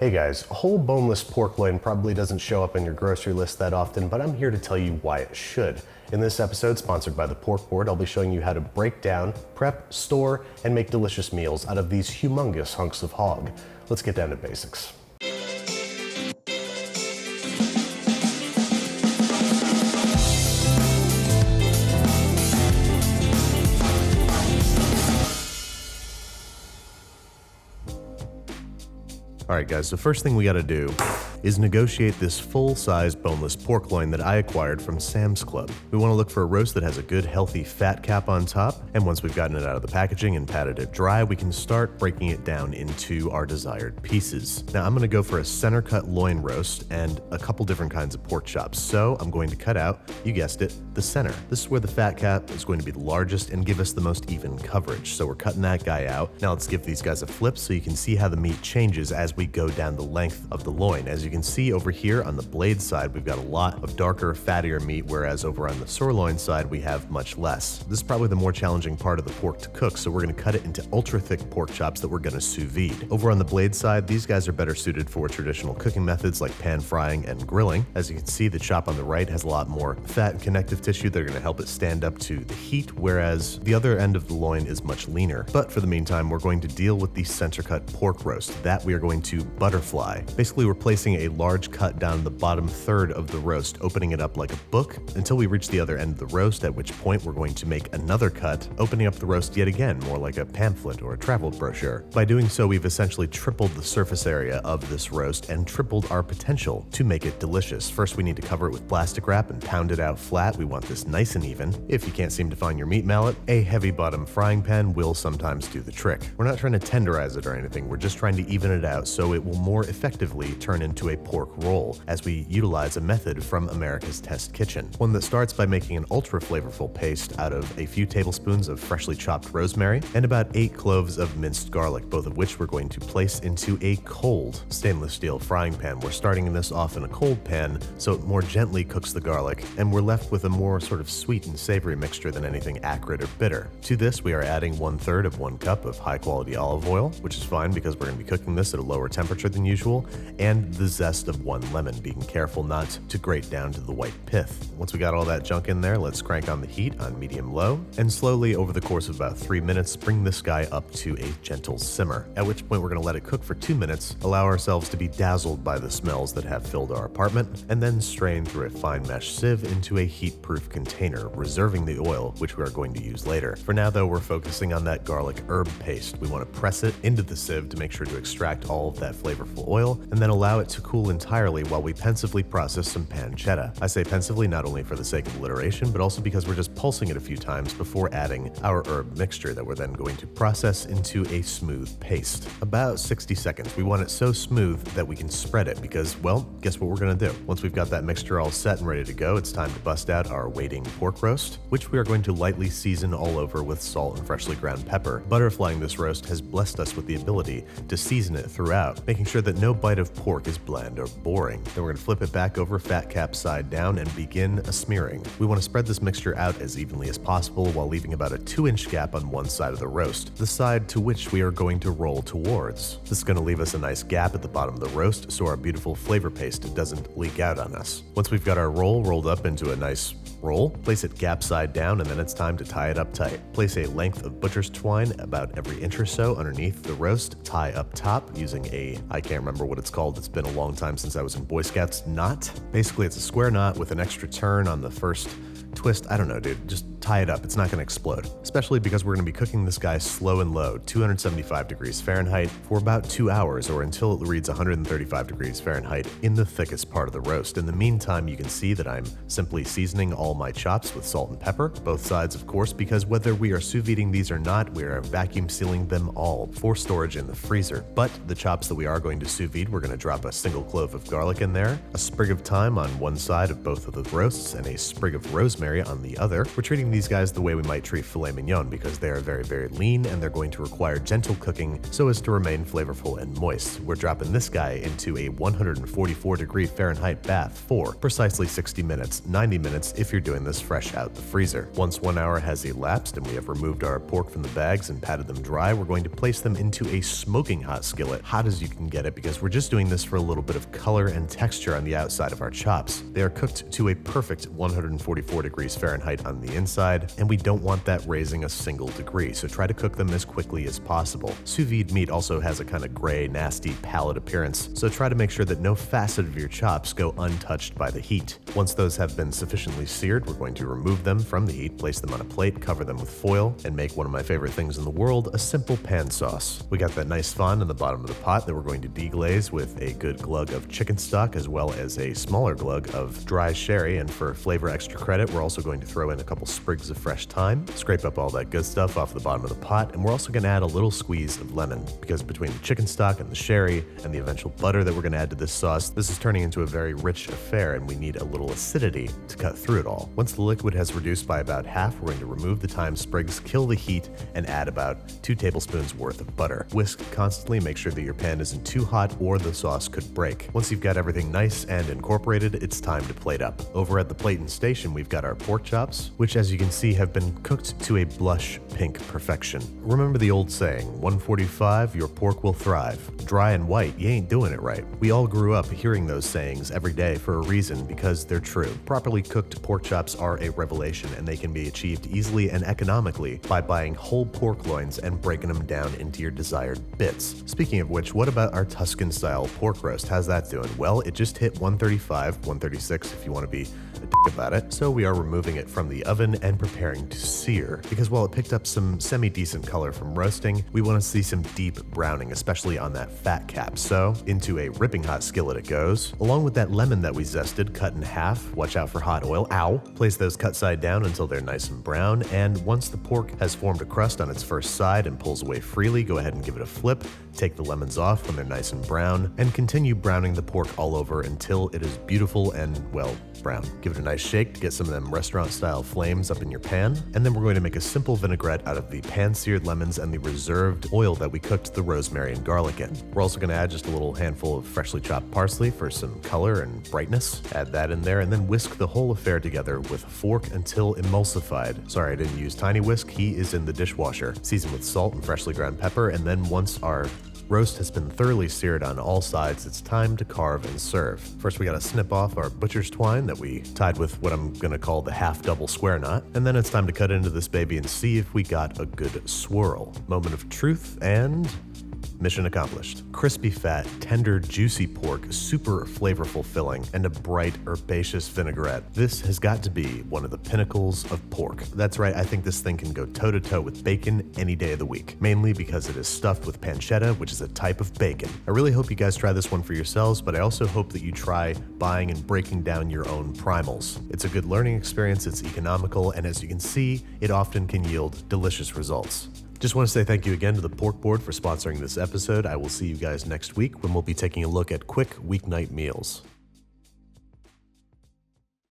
Hey guys, whole boneless pork loin probably doesn't show up in your grocery list that often, but I'm here to tell you why it should. In this episode, sponsored by the Pork Board, I'll be showing you how to break down, prep, store, and make delicious meals out of these humongous hunks of hog. Let's get down to basics. Alright guys, the first thing we gotta do is negotiate this full-size boneless pork loin that I acquired from Sam's Club. We want to look for a roast that has a good healthy fat cap on top, and once we've gotten it out of the packaging and patted it dry, we can start breaking it down into our desired pieces. Now I'm going to go for a center cut loin roast and a couple different kinds of pork chops, so I'm going to cut out, you guessed it, the center. This is where the fat cap is going to be the largest and give us the most even coverage, so we're cutting that guy out. Now let's give these guys a flip so you can see how the meat changes as we go down the length of the loin. As you can see over here on the blade side, we've got a lot of darker, fattier meat, whereas over on the sirloin side, we have much less. This is probably the more challenging part of the pork to cook, so we're gonna cut it into ultra thick pork chops that we're gonna sous vide. Over on the blade side, these guys are better suited for traditional cooking methods like pan frying and grilling. As you can see, the chop on the right has a lot more fat and connective tissue that are gonna help it stand up to the heat, whereas the other end of the loin is much leaner. But for the meantime, we're going to deal with the center cut pork roast. That we are going to butterfly. Basically, we're placing a large cut down the bottom third of the roast, opening it up like a book until we reach the other end of the roast, at which point we're going to make another cut, opening up the roast yet again, more like a pamphlet or a travel brochure. By doing so, we've essentially tripled the surface area of this roast and tripled our potential to make it delicious. First, we need to cover it with plastic wrap and pound it out flat. We want this nice and even. If you can't seem to find your meat mallet, a heavy bottom frying pan will sometimes do the trick. We're not trying to tenderize it or anything, we're just trying to even it out so it will more effectively turn into a pork roll, as we utilize a method from America's Test Kitchen. One that starts by making an ultra flavorful paste out of a few tablespoons of freshly chopped rosemary and about 8 cloves of minced garlic, both of which we're going to place into a cold stainless steel frying pan. We're starting this off in a cold pan so it more gently cooks the garlic, and we're left with a more sort of sweet and savory mixture than anything acrid or bitter. To this, we are adding 1/3 of 1 cup of high quality olive oil, which is fine because we're going to be cooking this at a lower temperature than usual, and the zest of 1 lemon, being careful not to grate down to the white pith. Once we got all that junk in there, let's crank on the heat on medium-low, and slowly over the course of about 3 minutes, bring this guy up to a gentle simmer, at which point we're going to let it cook for 2 minutes, allow ourselves to be dazzled by the smells that have filled our apartment, and then strain through a fine mesh sieve into a heat-proof container, reserving the oil, which we are going to use later. For now though, we're focusing on that garlic herb paste. We want to press it into the sieve to make sure to extract all of that flavorful oil, and then allow it to cool entirely while we pensively process some pancetta. I say pensively not only for the sake of alliteration, but also because we're just pulsing it a few times before adding our herb mixture that we're then going to process into a smooth paste. About 60 seconds. We want it so smooth that we can spread it because, well, guess what we're gonna do? Once we've got that mixture all set and ready to go, it's time to bust out our waiting pork roast, which we are going to lightly season all over with salt and freshly ground pepper. Butterflying this roast has blessed us with the ability to season it throughout, making sure that no bite of pork is bland or boring. Then we're going to flip it back over fat cap side down and begin a smearing. We want to spread this mixture out as evenly as possible while leaving about a 2-inch gap on one side of the roast, the side to which we are going to roll towards. This is going to leave us a nice gap at the bottom of the roast so our beautiful flavor paste doesn't leak out on us. Once we've got our roll rolled up into a nice roll, place it gap side down, and then it's time to tie it up tight. Place a length of butcher's twine about every inch or so underneath the roast, tie up top using a, I can't remember what it's called, it's been a long time since I was in Boy Scouts, knot. Basically it's a square knot with an extra turn on the first twist. I don't know, dude, just tie it up. It's not gonna explode, especially because we're gonna be cooking this guy slow and low, 275 degrees Fahrenheit for about 2 hours, or until it reads 135 degrees Fahrenheit in the thickest part of the roast. In the meantime, you can see that I'm simply seasoning all my chops with salt and pepper, both sides of course, because whether we are sous videing these or not, we are vacuum sealing them all for storage in the freezer. But the chops that we are going to sous vide, we're gonna drop a single clove of garlic in there, a sprig of thyme on one side of both of the roasts, and a sprig of rosemary rosemary on the other. We're treating these guys the way we might treat filet mignon because they are very, very lean and they're going to require gentle cooking so as to remain flavorful and moist. We're dropping this guy into a 144-degree Fahrenheit bath for precisely 60 minutes, 90 minutes if you're doing this fresh out the freezer. Once 1 hour has elapsed and we have removed our pork from the bags and patted them dry, we're going to place them into a smoking hot skillet, hot as you can get it, because we're just doing this for a little bit of color and texture on the outside of our chops. They are cooked to a perfect 144 degrees Fahrenheit on the inside, and we don't want that raising a single degree, so try to cook them as quickly as possible. Sous vide meat also has a kind of gray, nasty, pallid appearance, so try to make sure that no facet of your chops go untouched by the heat. Once those have been sufficiently seared, we're going to remove them from the heat, place them on a plate, cover them with foil, and make one of my favorite things in the world, a simple pan sauce. We got that nice fond in the bottom of the pot that we're going to deglaze with a good glug of chicken stock as well as a smaller glug of dry sherry, and for flavor extra credit, we're also going to throw in a couple sprigs of fresh thyme, scrape up all that good stuff off the bottom of the pot, and we're also going to add a little squeeze of lemon, because between the chicken stock and the sherry and the eventual butter that we're going to add to this sauce, this is turning into a very rich affair and we need a little acidity to cut through it all. Once the liquid has reduced by about half, we're going to remove the thyme sprigs, kill the heat, and add about 2 tablespoons worth of butter. Whisk constantly, make sure that your pan isn't too hot or the sauce could break. Once you've got everything nice and incorporated, it's time to plate up. Over at the plating station, we've got our pork chops, which as you can see have been cooked to a blush pink perfection. Remember the old saying, 145, your pork will thrive. Dry and white, you ain't doing it right. We all grew up hearing those sayings every day for a reason, because they're true. Properly cooked pork chops are a revelation, and they can be achieved easily and economically by buying whole pork loins and breaking them down into your desired bits. Speaking of which, what about our Tuscan style pork roast? How's that doing? Well, it just hit 135, 136 if you want to be a dick about it. So we are removing it from the oven and preparing to sear, because while it picked up some semi-decent color from roasting, we want to see some deep browning, especially on that fat cap. So into a ripping hot skillet it goes, along with that lemon that we zested, cut in half. Watch out for hot oil. Ow! Place those cut side down until they're nice and brown, and once the pork has formed a crust on its first side and pulls away freely, go ahead and give it a flip. Take the lemons off when they're nice and brown, and continue browning the pork all over until it is beautiful and, well, brown. Give it a nice shake to get some of them restaurant-style flames up in your pan, and then we're going to make a simple vinaigrette out of the pan-seared lemons and the reserved oil that we cooked the rosemary and garlic in. We're also going to add just a little handful of freshly chopped parsley for some color and brightness. Add that in there, and then whisk the whole affair together with a fork until emulsified. Sorry, I didn't use tiny whisk. He is in the dishwasher. Season with salt and freshly ground pepper, and then once our roast has been thoroughly seared on all sides, it's time to carve and serve. First, we gotta snip off our butcher's twine that we tied with what I'm gonna call the half double square knot, and then it's time to cut into this baby and see if we got a good swirl. Moment of truth, and mission accomplished. Crispy fat, tender, juicy pork, super flavorful filling, and a bright, herbaceous vinaigrette. This has got to be one of the pinnacles of pork. That's right, I think this thing can go toe-to-toe with bacon any day of the week, mainly because it is stuffed with pancetta, which is a type of bacon. I really hope you guys try this one for yourselves, but I also hope that you try buying and breaking down your own primals. It's a good learning experience, it's economical, and as you can see, it often can yield delicious results. Just want to say thank you again to the Pork Board for sponsoring this episode. I will see you guys next week when we'll be taking a look at quick weeknight meals.